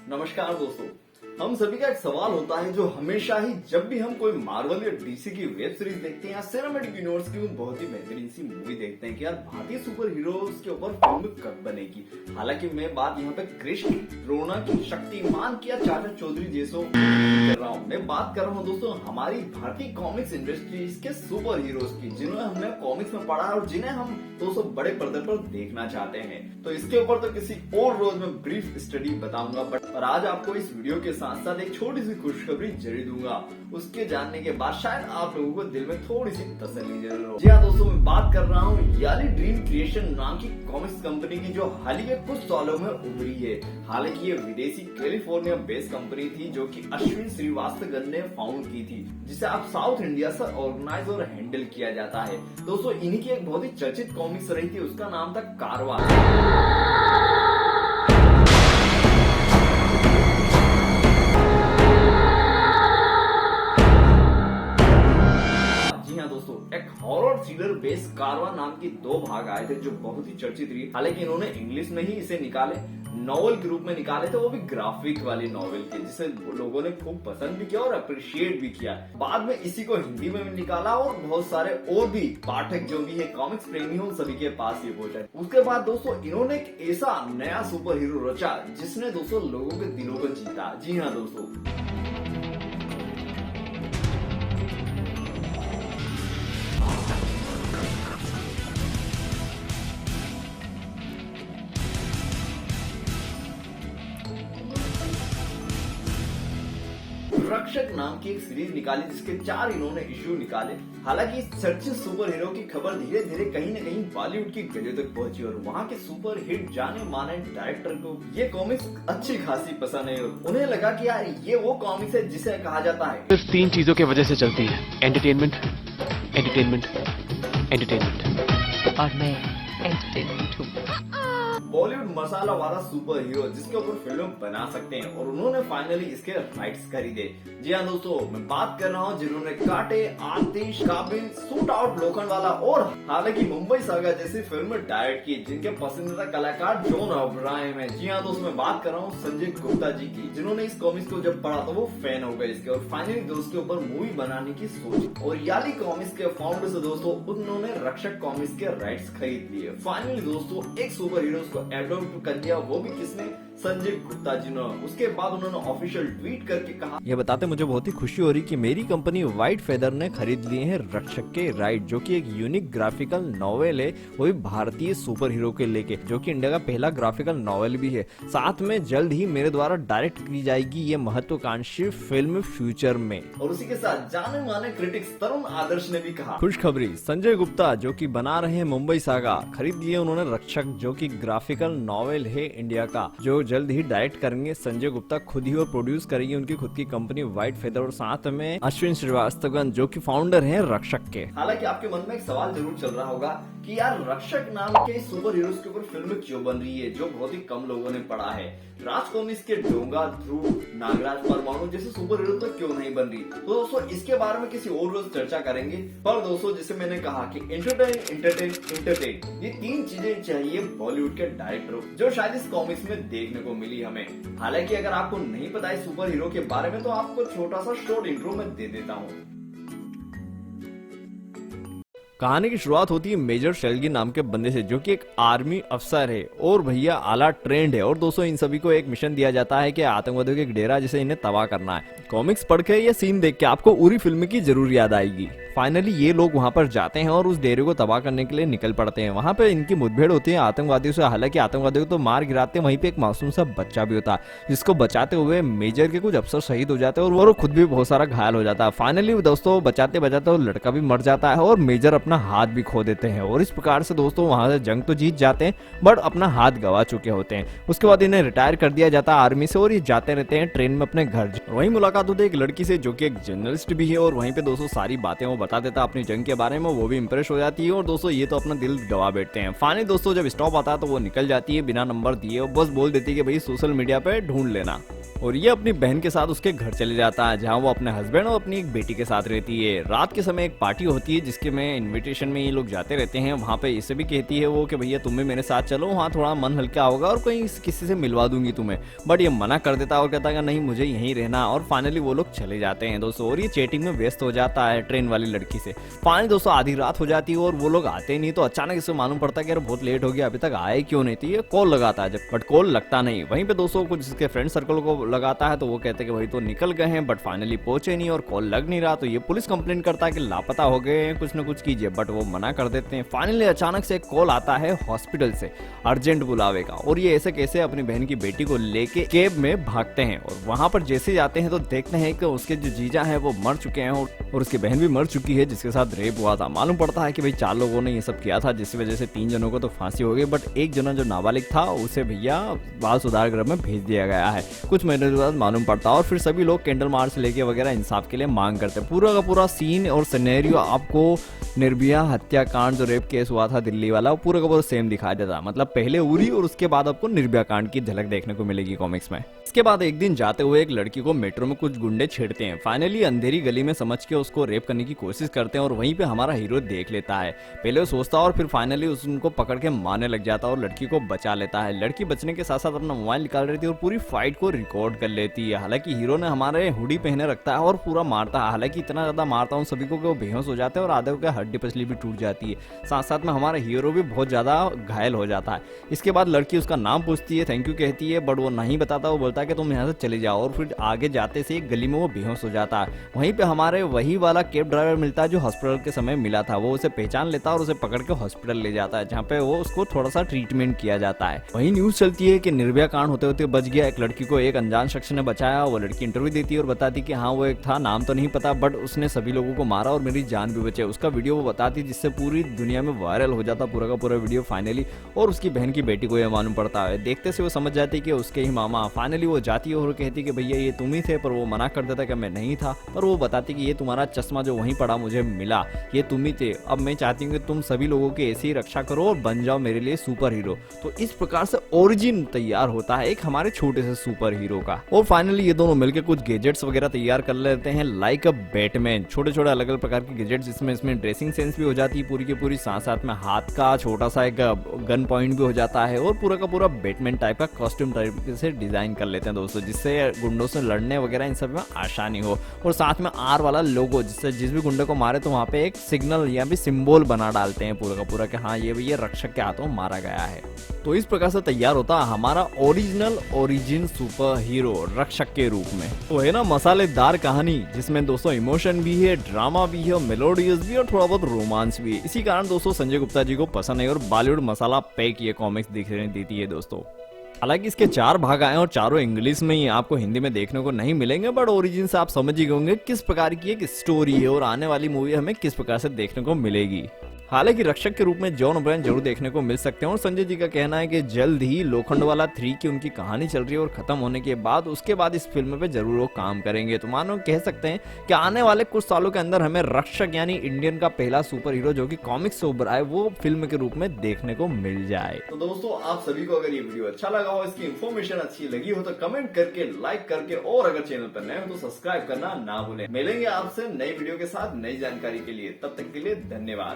नमस्कार दोस्तों। हम सभी का एक सवाल होता है जो हमेशा ही जब भी हम कोई मार्वल या डीसी की वेब सीरीज देखते हैं या सिनेमैटिक यूनिवर्स की बहुत ही बेहतरीन सी मूवी देखते हैं कि यार भारतीय सुपर हीरोज के ऊपर फिल्म कब बनेगी। हालांकि मैं बात यहाँ पे कृष्ण, रौनक, शक्तिमान या चाचा चौधरी जैसो कर रहा हूँ। मैं बात कर रहा हूँ दोस्तों हमारी भारतीय कॉमिक्स इंडस्ट्रीज के सुपर हीरोज की, जिन्हें हमने कॉमिक्स में पढ़ा और जिन्हें हम दोस्तों बड़े पर्दे पर देखना चाहते हैं। तो इसके ऊपर तो किसी और रोज में ब्रीफ स्टडी बताऊंगा, बट आज आपको इस वीडियो के साथ साथ एक छोटी सी खुशखबरी जरूर दूंगा। उसके जानने के बाद शायद आप लोगों को दिल में थोड़ी सी तसल्ली जरूर हो। जी हाँ दोस्तों, मैं बात कर रहा हूँ याली ड्रीम क्रिएशन नाम की कॉमिक्स कंपनी की, जो हाल ही के कुछ सालों में उभरी है। हालांकि ये विदेशी कैलिफोर्निया बेस्ड कंपनी थी जो कि अश्विन श्रीवास्तव ने फाउंड की थी, जिसे आप साउथ इंडिया से ऑर्गेनाइज और हैंडल किया जाता है। दोस्तों इन्हीं की एक बहुत ही चर्चित कॉमिक्स रही थी, उसका नाम था कारवा। एक हॉरर थ्रिलर बेस्ड कारवा नाम की 2 भाग आए थे जो बहुत ही चर्चित रही। हालांकि इन्होंने इंग्लिश में ही इसे निकाले, नॉवल के रूप में निकाले थे, वो भी ग्राफिक वाली नॉवल के, जिसे लोगों ने खूब पसंद भी किया और अप्रिशिएट भी किया। बाद में इसी को हिंदी में भी निकाला और बहुत सारे और भी पाठक जो भी है कॉमिक्स प्रेमी हो सभी के पास ये पहुंचा। उसके बाद दोस्तों इन्होंने एक ऐसा नया सुपर हीरो रचा जिसने दोस्तों लोगों के दिलों को जीता। जी हाँ दोस्तों, रक्षक नाम की एक सीरीज निकाली जिसके 4 इन्होंने इश्यू निकाले। हालांकि इस चर्चित सुपर हीरो की खबर धीरे धीरे कहीं न कहीं बॉलीवुड की गलियों तक पहुंची और वहां के सुपर हिट जाने माने डायरेक्टर को ये कॉमिक्स अच्छी खासी पसंद है। उन्हें लगा कि यार ये वो कॉमिक्स है जिसे कहा जाता है सिर्फ 3 चीजों की वजह से चलती है, एंटरटेनमेंट, एंटरटेनमेंट, एंटरटेनमेंट। और मैं एंटरटेनमेंट हूँ। बॉलीवुड मसाला वाला सुपर हीरो जिसके ऊपर फिल्म बना सकते हैं, और उन्होंने फाइनली इसके राइट्स खरीदे। जी हाँ दोस्तों, मैं बात कर रहा हूँ जिन्होंने कांटे, आतिश, काबिल, शूट आउट, लोखंडवाला और हालांकि मुंबई सागा जैसी फिल्म डायरेक्ट की, जिनके पसंदीदा कलाकार जॉन अब्राहम है। जी हाँ दोस्तों, मैं बात कर रहा हूँ संजय गुप्ता जी की, जिन्होंने इस कॉमिक्स को जब पढ़ा तो वो फैन हो गए इसके, और फाइनली दोस्तों ऊपर मूवी बनाने की सोच। और याली कॉमिक्स के फाउंडर से दोस्तों उन्होंने रक्षक कॉमिक्स के राइट्स खरीद लिए। फाइनली दोस्तों एक सुपर हीरो को एडॉप्ट कर दिया, वो भी किसने? संजय गुप्ता जी ने। उसके बाद उन्होंने ऑफिशियल ट्वीट करके कहा, यह बताते मुझे बहुत ही खुशी हो रही कि मेरी कंपनी व्हाइट फेदर ने खरीद लिए हैं रक्षक के राइट, जो कि एक यूनिक ग्राफिकल नॉवेल है, वो भी भारतीय सुपर हीरो के लेके, जो कि इंडिया का पहला ग्राफिकल नॉवेल भी है। साथ में जल्द ही मेरे द्वारा डायरेक्ट की जाएगी ये महत्वाकांक्षी फिल्म फ्यूचर में। और उसी के साथ जाने माने क्रिटिक्स तरुण आदर्श ने भी कहा, खुशखबरी, संजय गुप्ता जो कि बना रहे हैं मुंबई सागा, खरीद लिए उन्होंने रक्षक, जो कि ग्राफिकल नॉवेल है इंडिया का, जो जल्द ही डायरेक्ट करेंगे संजय गुप्ता खुद ही और प्रोड्यूस करेंगे उनकी खुद की कंपनी व्हाइट फेदर, और साथ में अश्विन श्रीवास्तव जो कि फाउंडर हैं रक्षक के। हालांकि आपके मन में एक सवाल जरूर चल रहा होगा कि यार रक्षक नाम के सुपर हीरोज के ऊपर फिल्म क्यों बन रही है, जो बहुत ही कम लोगों ने पढ़ा है। राज कॉमिक्स के डोंगा, ध्रुव, नागराज, परमाणु जैसे सुपर हीरो तो क्यों नहीं बन रही? तो दोस्तों इसके बारे में किसी और रोज चर्चा करेंगे। पर दोस्तों जैसे मैंने कहा कि एंटरटेन ये 3 चीजें चाहिए बॉलीवुड के डायरेक्टरों, जो शायद इस कॉमिक्स में देखने को मिली हमें। हालांकि अगर आपको नहीं पता है सुपर हीरो के बारे में तो आपको छोटा सा शॉर्ट इंट्रो में दे देता हूँ। कहानी की शुरुआत होती है मेजर शेल्गी नाम के बंदे से, जो कि एक आर्मी अफसर है और भैया आला ट्रेंड है। और दोस्तों इन सभी को एक मिशन दिया जाता है कि आतंकवादियों के एक डेरा जिसे इन्हें तबाह करना है। कॉमिक्स पढ़ के या सीन देख के आपको उरी फिल्म की जरूर याद आएगी। फाइनली ये लोग वहां पर जाते हैं और उस डेरे को तबाह करने के लिए निकल पड़ते हैं। वहां पे इनकी मुठभेड़ होती है आतंकवादियों से। हालांकि आतंकवादियों को तो मार गिराते हैं, वहीं पे एक मासूम सा बच्चा भी होता है, जिसको बचाते हुए मेजर के कुछ अफसर शहीद हो जाते हैं और वो खुद भी बहुत सारा घायल हो जाता है। फाइनली दोस्तों बचाते बचाते वो लड़का भी मर जाता है और मेजर अपना हाथ भी खो देते हैं। और इस प्रकार से दोस्तों वहां से जंग तो जीत जाते हैं, बट अपना हाथ गवा चुके होते हैं। उसके बाद इन्हें रिटायर कर दिया जाता है आर्मी से और ये जाते रहते हैं ट्रेन में अपने घर। वहीं मुलाकात होती है एक लड़की से जो कि एक जर्नलिस्ट भी है, और वहीं पे दोस्तों सारी बातें वो बता देता है अपनी जंग के बारे में। वो भी इंप्रेस हो जाती है और दोस्तों ये तो अपना दिल गवा बैठते हैं। फाइनली दोस्तों जब स्टॉप आता है तो वो निकल जाती है बिना नंबर दिए, और बस बोल देती है कि भाई सोशल मीडिया पे ढूंढ लेना। और ये अपनी बहन के साथ उसके घर चले जाता है, जहाँ वो अपने हस्बैंड और अपनी एक बेटी के साथ रहती है। रात के समय एक पार्टी होती है जिसके में इनविटेशन में ये लोग जाते रहते हैं। वहाँ पे इसे भी कहती है वो कि भैया तुम भी मेरे साथ चलो, वहाँ थोड़ा मन हल्का होगा और कहीं किसी से मिलवा दूंगी तुम्हें। बट ये मना कर देता है और कहता है नहीं मुझे यहीं रहना। और फाइनली वो लोग चले जाते हैं दोस्तों, और ये चैटिंग में व्यस्त हो जाता है ट्रेन वाली लड़की से। फाइनली दोस्तों आधी रात हो जाती है और वो लोग आते नहीं, तो अचानक इसे मालूम पड़ता है कि यार बहुत लेट हो गया, अभी तक आए क्यों नहीं। तो ये कॉल लगाता है, बट कॉल लगता नहीं। वहीं पे दोस्तों कुछ इसके फ्रेंड सर्कल को लगाता है, तो वो कहते हैं कि भाई तो निकल गए हैं, बट फाइनली पहुंचे नहीं और कॉल लग नहीं रहा। तो ये पुलिस कंप्लेंट करता है कि लापता हो गए हैं, कुछ ना कुछ कीजिए, बट वो मना कर देते हैं। फाइनली अचानक से एक कॉल आता है हॉस्पिटल से अर्जेंट बुलावे का, और ये ऐसे कैसे अपनी बहन की बेटी को लेके कैब में भागते हैं। और वहां पर जैसे जाते हैं तो देखते हैं कि उसके जो जीजा है वो मर चुके हैं और उसकी बहन भी मर चुकी है जिसके साथ रेप हुआ था। मालूम पड़ता है कि भाई 4 लोगों ने ये सब किया था, जिसकी वजह से 3 जनों को तो फांसी हो गई, बट एक जना जो नाबालिग था उसे भैया बाल सुधार गृह में भेज दिया गया है। कुछ महीनों के बाद मालूम पड़ता है, और फिर सभी लोग कैंडल मार्च लेके वगैरह इंसाफ के लिए मांग करते हैं। पूरा का पूरा सीन और सिनेरियो आपको निर्भया हत्याकांड जो रेप केस हुआ था दिल्ली वाला, वो पूरा का पूरा सेम दिखाया देता। मतलब पहले उरी और उसके बाद आपको निर्भया कांड की झलक देखने को मिलेगी कॉमिक्स में। इसके बाद एक दिन जाते हुए एक लड़की को मेट्रो में कुछ गुंडे छेड़ते हैं। फाइनली अंधेरी गली में समझ के उसको रेप करने की कोशिश करते हैं, और वहीं पे हमारा हीरो देख लेता है। पहले वो सोचता है और फिर फाइनली उनको पकड़ के मारने लग जाता है और लड़की को बचा लेता है। लड़की बचने के साथ साथ अपना मोबाइल निकाल रही थी और पूरी फाइट को रिकॉर्ड कर लेती है। हालांकि हीरो ने हमारे हुडी पहने रखता है और पूरा मारता है। हालांकि इतना ज्यादा मारता हूँ सभी को कि वो बेहोश हो जाते हैं और आधे का हड्डी पसली भी टूट जाती है। साथ साथ में हमारा हीरो भी बहुत ज्यादा घायल हो जाता है। इसके बाद लड़की उसका नाम पूछती है, थैंक यू कहती है, बट वो नहीं बताता। वो बोलता है कि तुम यहाँ से चले जाओ, और फिर आगे जाते से एक गली में वो बेहोश हो जाता है। वहीं पे हमारे वही वाला कैब ड्राइवर मिलता है जो हॉस्पिटल के समय मिला था। वो उसे पहचान लेता है और उसे पकड़ के हॉस्पिटल ले जाता है, जहाँ पे वो उसको थोड़ा सा ट्रीटमेंट किया जाता है। वहीं न्यूज चलती है कि निर्भया कांड होते होते बच गया। एक लड़की को एक अनजान शख्स ने बचाया। वो लड़की इंटरव्यू देती है और बताती कि हाँ वो एक था, नाम तो नहीं पता, बट उसने सभी लोगों को मारा और मेरी जान भी बचे। उसका वीडियो वो बताती, जिससे पूरी दुनिया में वायरल हो जाता पूरा का पूरा वीडियो फाइनली। और उसकी बहन की बेटी को यह मालूम पड़ता है। देखते से वो समझ जाती कि उसके ही मामा। फाइनली वो जाती है और कहती कि भैया ये तुम ही थे, पर वो मना कर देता कि मैं नहीं था। पर वो बताती कि ये तुम्हारा चश्मा जो वहीं पड़ा मुझे मिला, ये तुम ही थे। अब मैं चाहती हूँ कि तुम सभी लोगों की ऐसी ही रक्षा करो और बन जाओ मेरे लिए सुपर हीरो। तो इस प्रकार से ओरिजिन तैयार होता है एक हमारे छोटे से सुपर हीरो का। और फाइनली ये दोनों मिलकर कुछ गैजेट्स वगैरह तैयार कर लेते हैं, लाइक अ बैटमैन। छोटे छोटे अलग अलग प्रकार के गैजेट्स, जिसमें इसमें ड्रेसिंग सेंस भी हो जाती है पूरी की पूरी, साथ साथ में हाथ का छोटा सा एक गन पॉइंट भी हो जाता है, और पूरा का पूरा बैटमैन टाइप का कॉस्ट्यूम टाइप से डिजाइन कर लेते हैं दोस्तों, जिससे गुंडों से लड़ने वगैरह इन सब में आसानी हो। और साथ में आर वाला लोगो, जिससे जिस भी गुंडे को मारे तो वहां पे एक सिग्नल या भी सिंबल बना डालते हैं पूरा का पूरा कि हाँ ये भी ये रक्षक के हाथों मारा गया है। तो इस प्रकार से तैयार होता है हमारा ओरिजिनल ओरिजिन सुपर हीरो रक्षक के रूप में। तो है ना मसालेदार कहानी, जिसमें दोस्तों इमोशन भी है, ड्रामा भी है, मेलोडियस भी और थोड़ा बहुत रोमांस भी है। इसी कारण दोस्तों संजय गुप्ता जी को पसंद है और बॉलीवुड मसाला पैक ये कॉमिक्स दिखने देती है दोस्तों। हालांकि इसके 4 भाग आए और चारों इंग्लिश में ही, आपको हिंदी में देखने को नहीं मिलेंगे, बट ओरिजिन से आप समझ ही होंगे किस प्रकार की एक स्टोरी है और आने वाली मूवी हमें किस प्रकार से देखने को मिलेगी। हालांकि रक्षक के रूप में जॉन अब्राहम जरूर देखने को मिल सकते हैं, और संजय जी का कहना है कि जल्द ही लोखंडवाला 3 की उनकी कहानी चल रही है और खत्म होने के बाद उसके बाद इस फिल्म पे जरूर वो काम करेंगे। तो मानो कह सकते हैं कि आने वाले कुछ सालों के अंदर हमें रक्षक यानी इंडियन का पहला सुपर हीरो जो कि कॉमिक्स से उभरा है वो फिल्म के रूप में देखने को मिल जाए। तो दोस्तों आप सभी को अगर ये वीडियो अच्छा लगा हो, इसकी इन्फॉर्मेशन अच्छी लगी हो, तो कमेंट करके, लाइक करके, और अगर चैनल पर नए हो तो सब्सक्राइब करना ना भूलें। मिलेंगे आपसे नई वीडियो के साथ नई जानकारी के लिए, तब तक के लिए धन्यवाद।